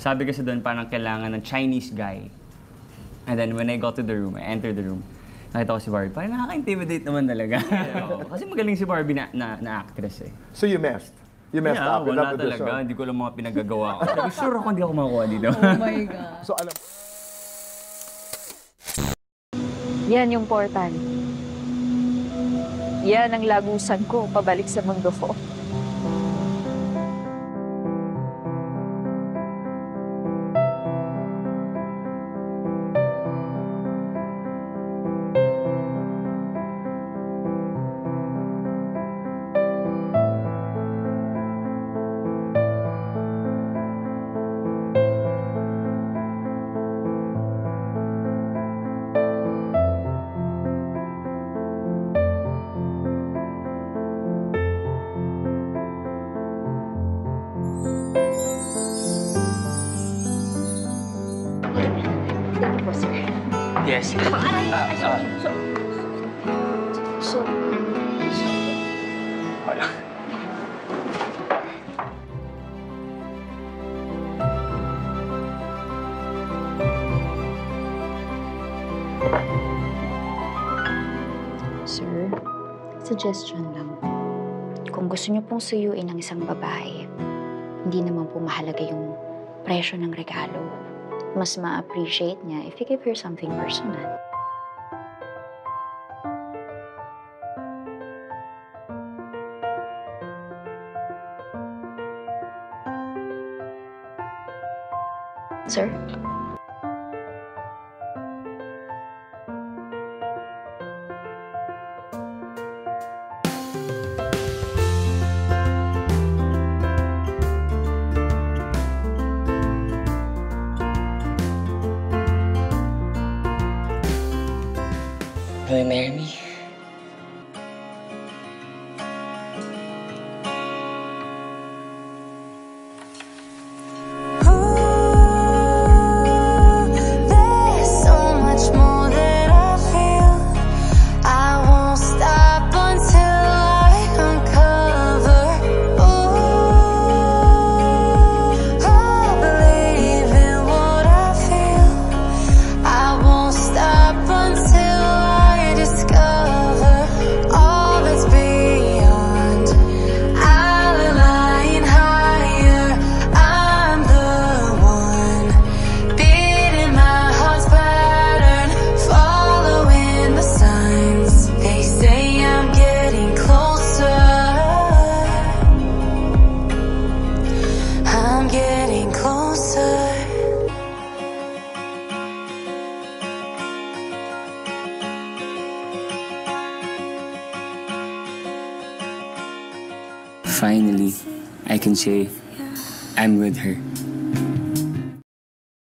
Sabi kasi doon parang kailangan ng Chinese guy. And then when I got to the room, I entered the room, nakita ko si Barbie. Parang nakaka-intimidate naman talaga. Kasi magaling si Barbie na actress eh. So you messed? You messed up? Wala talaga. Hindi ko lang mga pinagagawa ko. Sabi, sure ako hindi ako makuha dito. Oh my God. So alam... Yan yung portal. Yan ang lagusan ko pabalik sa mundo ko. Yes. Wala. Sir, suggestion lang. Kung gusto niyo pong suyuin ng isang babae, hindi naman po mahalaga yung presyo ng regalo. Mas ma-appreciate niya if you give her something personal. Sir? Will you marry me? Finally, I can say I'm with her.